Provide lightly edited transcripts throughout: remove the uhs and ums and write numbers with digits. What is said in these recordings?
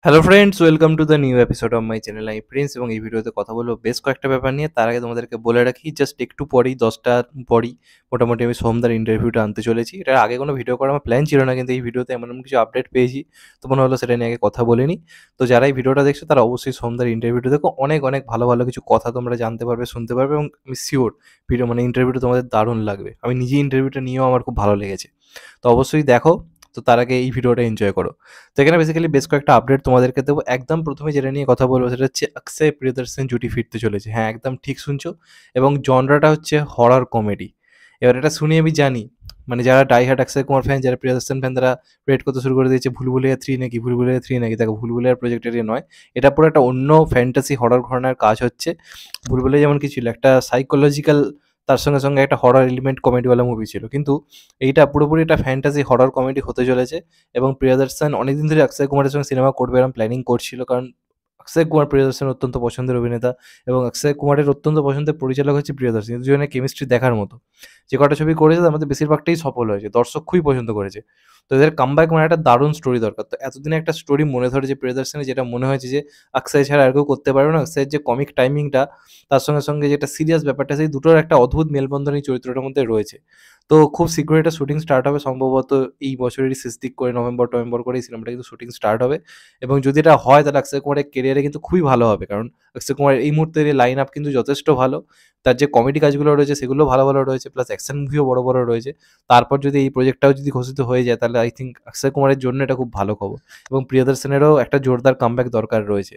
Hello friends, welcome to the new episode of my channel. আমি Prince এবং এই ভিডিওতে কথা বলবো বেশ কয়েকটা ব্যাপার নিয়ে। তার আগে তোমাদেরকে বলে রাখি, জাস্ট একটু পরেই 10টা পরই মোটামুটি আমি সোমদার ইন্টারভিউটা আনতে চলেছি। এটার আগে কোনো ভিডিও করার আমার প্ল্যান ছিল না, কিন্তু এই ভিডিওতে এমন এমন কিছু আপডেট পেয়েছি তো মনে হলো সেটা নিয়ে আগে কথা বলে নিই। তো যারা এই ভিডিওটা দেখছো তারা অবশ্যই সোমদার ইন্টারভিউটা দেখো। অনেক অনেক ভালো ভালো কিছু কথা তোমরা জানতে পারবে, শুনতে পারবে, এবং আমি শিওর ইন্টারভিউটা তোমাদের দারুণ লাগবে। আমি নিজে ইন্টারভিউটা নিয়েও আমার খুব ভালো লেগেছে। তো অবশ্যই দেখো। তো তার আগে এই ভিডিওটা এনজয় করো। তো এখানে বেসিক্যালি বেশ কয়েকটা আপডেট তোমাদেরকে দেবো। একদম প্রথমে যেটা নিয়ে কথা বলবো সেটা হচ্ছে অক্ষয় প্রিয়দর্শন জুটি ফিরতে চলেছে। হ্যাঁ, একদম ঠিক শুনছো। এবং জনরাটা হচ্ছে হরর কমেডি। এবার এটা শুনে আমি জানি, যারা die hard Akshay Kumar fan, যারা প্রিয়দর্শন ফ্যান, তারা রেট করতে শুরু করে দিয়েছে ভুলভুলাইয়া 3 নাকি, ভুলভুলাইয়া 3 নাকি। দেখো, ভুলভুলাইয়ার প্রজেক্টের নয়, এটা পুরো একটা অন্য ফ্যান্টাসি হরর ঘরানার কাজ হচ্ছে। ভুলভুলাইয়া যেমন কি ছিল, একটা সাইকোলজিক্যাল, তার সঙ্গে সঙ্গে একটা হরর এলিমেন্ট কমেডিওয়ালা মুভি ছিল, কিন্তু এইটা পুরোপুরি একটা ফ্যান্টাসি হরর কমেডি হতে চলেছে। এবং প্রিয়দর্শন অনেকদিন ধরে অক্ষয় কুমারের সঙ্গে সিনেমা করবে এরকম প্ল্যানিং করছিল, কারণ অক্ষয় কুমার প্রিয়দর্শনের অত্যন্ত পছন্দের অভিনেতা এবং অক্ষয় কুমারের অত্যন্ত পছন্দের পরিচালক হচ্ছে প্রিয়দর্শন। এই দুজনের কেমিস্ট্রি দেখার মতো। যে কটা ছবি করেছে তার মধ্যে বেশিরভাগটাই সফল হয়েছে, দর্শক খুবই পছন্দ করেছে। তো এদের কামব্যাক একটা দারুণ স্টোরি দরকার। তো এতদিনে একটা স্টোরি মনে ধরে যে প্রিয়দর্শনের, যেটা মনে হয়েছে যে অক্ষয় ছাড়া আর কেউ করতে পারবে না। অক্ষয়ের যে কমিক টাইমিংটা, তার সঙ্গে সঙ্গে যেটা সিরিয়াস ব্যাপারটা, সেই দুটোর একটা অদ্ভুত মেলবন্ধন এই চরিত্রটার মধ্যে রয়েছে। তো খুব শীঘ্রই এটা শুটিং স্টার্ট হবে, সম্ভবত এই বছরেরই শেষ দিক করে নভেম্বর করে এই সিনেমাটা কিন্তু শুটিং স্টার্ট হবে। এবং যদি এটা হয় তাহলে অক্ষয় কুমারের কেরিয়ারে কিন্তু খুবই ভালো হবে, কারণ অক্ষয় কুমারের এই মুহূর্তের লাইন আপ কিন্তু যথেষ্ট ভালো। তার যে কমেডি কাজগুলো রয়েছে সেগুলো ভালো ভালো রয়েছে, প্লাস অ্যাকশন মুভিও বড় বড় রয়েছে। তারপর যদি এই প্রজেক্টটাও যদি ঘোষিত হয়ে যায় তাহলে আই থিঙ্ক অক্ষয় কুমারের জন্য এটা খুব ভালো খবর। এবং প্রিয়দর্শনেরও একটা জোরদার কামব্যাক দরকার রয়েছে।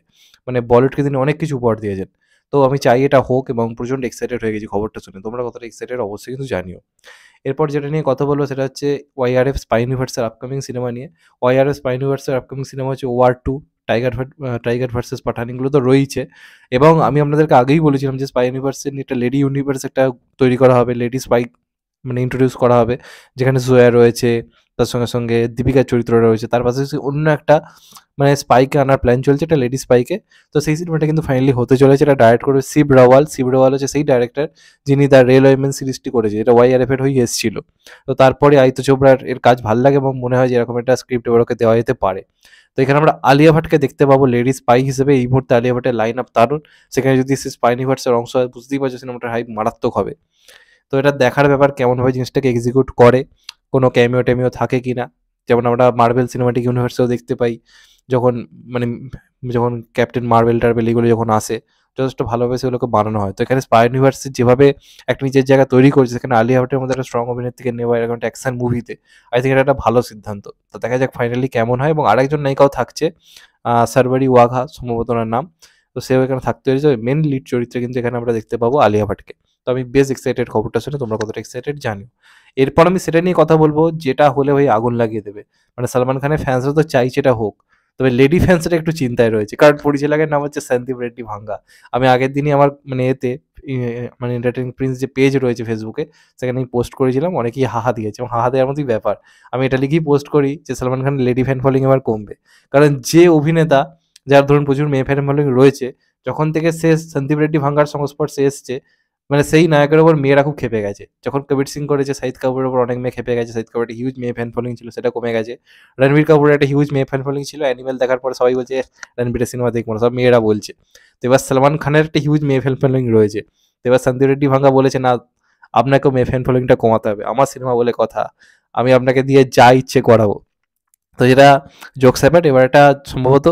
বলিউডকে তিনি অনেক কিছু উপহার দিয়েছেন। তো আমি চাই এটা হোক এবং প্রচণ্ড এক্সাইটেড হয়ে গেছি খবরটা শুনে। তোমরা কতটা এক্সাইটেড অবশ্যই কিন্তু জানিও। এরপর যেটা নিয়ে কথা বলবো সেটা হচ্ছে ওয়াইআরএফ স্পাই ইউনিভার্সের আপকামিং সিনেমা নিয়ে। ওয়াইআরএফ স্পাই ইউনিভার্সের আপকামিং সিনেমা হচ্ছে ওয়ার 2, টাইগার ভার্সেস পাঠান, এগুলো তো রয়েছে। এবং আমি আপনাদেরকে আগেই বলেছিলাম যে স্পাই ইউনিভার্সের নিয়ে একটা লেডি ইউনিভার্স একটা তৈরি করা হবে, লেডি স্পাই ইন্ট্রোডিউস করা হবে, যেখানে জোয়া রয়েছে, তার সঙ্গে সঙ্গে দীপিকার চরিত্র রয়েছে, তার পাশাপাশি অন্য একটা স্পাইকে আনার প্ল্যান চলছে, একটা লেডি স্পাইকে। তো সেই সিনেমাটা কিন্তু ফাইনালি হতে চলেছে। এটা ডাইরেক্ট করবে শিব রাওয়াল। শিব রাওয়াল হচ্ছে সেই ডাইরেক্টর যিনি দ্য রেলওয়ে ম্যান সিরিজটি করেছে, এটা ওয়াইআরএফ এর হয়ে এসেছিল। তো তারপরে আদিত্য চোপড়ার এর কাজ ভালো লাগে এবং মনে হয় যে এরকম একটা স্ক্রিপ্ট এবার ওকে দেওয়া যেতে পারে। তো এখানে আমরা আলিয়া ভাটকে দেখতে পাবো লেডি স্পাই হিসেবে। এই মুহূর্তে আলিয়া ভাটের লাইন আপ দারুণ। সেখানে যদি সে স্পাই ইউনিভার্সের অংশ হয়, বুঝতেই পারছো সিনেমাটার হাইপ মারাত্মক হবে। তো এটা দেখার ব্যাপার কেমনভাবে জিনিসটাকে এক্সিকিউট করে, কোনো ক্যামিও ট্যামিও থাকে কিনা। যেমন আমরা মার্বেল সিনেমাটিক ইউনিভার্সেও দেখতে পাই, যখন মানে যখন ক্যাপ্টেন মার্বেল টার্বেল এগুলো যখন আসে, যথেষ্ট ভালোভাবে সেগুলোকে বানানো হয়। তো এখানে স্পাই ইউনিভার্স যেভাবে একটা নিজের জায়গা তৈরি করছে, সেখানে আলিয়া ভাটের মধ্যে একটা স্ট্রং অভিনেত্রীকে নেওয়া এরকম একটা অ্যাকশন মুভিতে, আই থিঙ্ক এটা একটা ভালো সিদ্ধান্ত। তো দেখা যাক ফাইনালি কেমন হয়। এবং আরেকজন নায়িকাও থাকছে, সারবারি ওয়াঘা সম্ভবত ওনার নাম। তো সেও এখানে থাকতে হয়েছে। মেন লিড চরিত্রে কিন্তু এখানে আমরা দেখতে পাবো আলিয়া ভাটকে। তো আমি বেশ এক্সাইটেড খবরটা শুনে। তোমরা কতটা এক্সাইটেড জানিও। এরপর আমি সেটা নিয়ে কথা বলবো যেটা হলে ভাই আগুন লাগিয়ে দেবে। সালমান খানের ফ্যান্সরা তো চাইছে এটা হোক, তবে লেডি ফ্যান্সরা একটু চিন্তায় রয়েছে, কারণ পরিচালকের নাম হচ্ছে সন্দীপ রেড্ডি ভাঙ্গা। আমি আগের দিনই আমার এতে এন্টারটেইনিং প্রিন্স যে পেজ রয়েছে ফেসবুকে, সেখানে আমি পোস্ট করেছিলাম। অনেকেই হাহা দিয়েছে এবং হাহা দেওয়ার মতোই ব্যাপার। আমি এটা লিখেই পোস্ট করি যে সালমান খানের লেডি ফ্যান ফলোইং এবার কমবে, কারণ যে অভিনেতা যার ধরুন প্রচুর মেয়ে ফ্যান ফলোইং রয়েছে, যখন থেকে সে সন্দীপ রেড্ডি ভাঙ্গার সংস্পর্শে এসছে, সেই নায়কের ওপর মেয়েরা খুব খেপে গেছে। যখন কবির সিং করেছে, শাহিদ কাপুরের ওপর অনেক মেয়ে খেপে গেছে। শাহিদ কাপুর একটা হিউজ মেয়ে ফ্যান ফলোইং ছিল, সেটা কমে গেছে। রণবীর কাপুরের একটা হিউজ মেয়ে ফ্যান ফলোইং ছিল, অ্যানিমেল দেখার পরে সবাই বলছে রণবীরের সিনেমা দেখবো না, সব মেয়েরা বলছে। তো এবার সালমান খানের একটা হিউজ মেয়ে ফ্যান ফলোইং রয়েছে। তো এবার সন্দীপ রেড্ডি ভাঙ্গা বলেছে, না, আপনাকেও মেয়ে ফ্যান ফলোইংটা কমাতে হবে, আমার সিনেমা বলে কথা, আমি আপনাকে দিয়ে যা ইচ্ছে করাবো। তো যেটা জোকস অ্যাপার্ট, এবার একটা সম্ভবত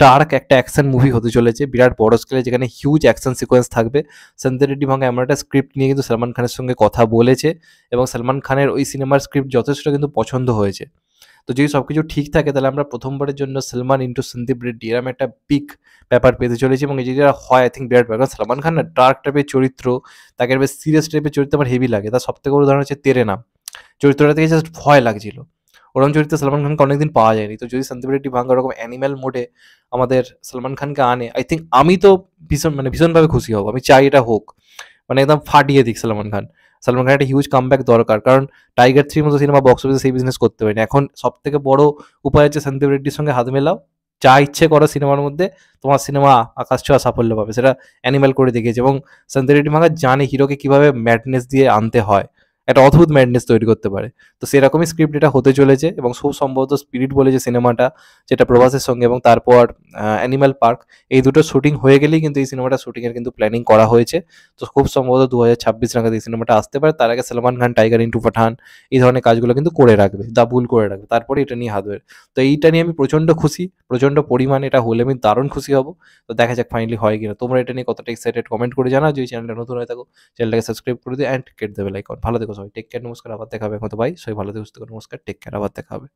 ডার্ক একটা অ্যাকশন মুভি হতে চলেছে, বিরাট বড় স্কেলে, যেখানে হিউজ অ্যাকশন সিকোয়েন্স থাকবে। সন্দীপ রেড্ডি ভাঙ্গা এমন একটা স্ক্রিপ্ট নিয়ে কিন্তু সালমান খানের সঙ্গে কথা বলেছে, এবং সালমান খানের ওই সিনেমার স্ক্রিপ্ট যথেষ্ট কিন্তু পছন্দ হয়েছে। তো যদি সব কিছু ঠিক থাকে তাহলে আমরা প্রথমবারের জন্য সালমান ইন্টু সন্দীপ রেড্ডি এরকম একটা পিক ব্যাপার পেতে চলেছি। এবং এই যদি হয়, আই থিঙ্ক বিরাট ব্যাপার, কারণ সালমান খান না ডার্ক টাইপের চরিত্র, তাকে বেশ সিরিয়াস টাইপের চরিত্র আমার হেভি লাগে। তার সবথেকে বড় উদাহরণ হচ্ছে তেরে নাম। চরিত্রটা থেকে জাস্ট ভয় লাগছিল। ওরকম চরিত্রে সালমান খানকে অনেকদিন পাওয়া যায়নি। তো যদি সন্দীপ রেড্ডি ভাঙ্গা ওরকম অ্যানিম্যাল মোডে আমাদের সালমান খানকে আনে, আই থিঙ্ক আমি তো ভীষণভাবে খুশি হব। আমি চাই এটা হোক, একদম ফাটিয়ে দিক সালমান খান। সালমান খানের একটা হিউজ কামব্যাক দরকার, কারণ টাইগার 3 মতো সিনেমা বক্স অফিসে সেই বিজনেস করতে পারেনি। এখন সব থেকে বড় উপায় হচ্ছে সন্দীপ রেড্ডির সঙ্গে হাত মেলাও, যা ইচ্ছে করো সিনেমার মধ্যে, তোমার সিনেমা আকাশ ছোঁয়া সাফল্য পাবে। সেটা অ্যানিম্যাল করে দেখিয়েছে, এবং সন্দীপ রেড্ডি ভাঙ্গা জানে হিরোকে কিভাবে ম্যাডনেস দিয়ে আনতে হয়। একটা অদ্ভুত ম্যাডনেস তৈরি করতে পারে। তো সেরকমই স্ক্রিপ্ট এটা হতে চলেছে এবং খুব সম্ভবত স্পিরিট বলে যে সিনেমাটা, যেটা প্রভাসের সঙ্গে, এবং তারপর অ্যানিমাল পার্ক, এই দুটো শুটিং হয়ে গেলেই কিন্তু এই সিনেমাটা শুটিংয়ের কিন্তু প্ল্যানিং করা হয়েছে। তো খুব সম্ভবত 2026 নাগাদ এই সিনেমাটা আসতে পারে। তার আগে সলমান খান টাইগার ইন্টু পাঠান এই ধরনের কাজগুলো কিন্তু করে রাখবে, দা বুল করে রাখবে, তারপরে এটা নিয়ে হাত ধরে। তো এইটা নিয়ে আমি প্রচণ্ড খুশি, প্রচণ্ড পরিমাণে। এটা হলে আমি দারুণ খুশি হব। তো দেখা যাক ফাইনালি হয় কিনা। তোমরা এটা নিয়ে কতটা এক্সাইটেড কমেন্ট করে জানাও। যদি চ্যানেলটা নতুন হয়ে থাকো চ্যানেলটাকে সাবস্ক্রাইব করে দিও অ্যান্ড কেটে দেবে লাইক। ভালো থেকো সবাই, টেক কেয়ার, নমস্কার, আবার দেখা হবে। এখন তো বাই, সবাই ভালো থেকো, সুস্থ থেকো, নমস্কার, টেক কেয়ার, আবার দেখা হবে।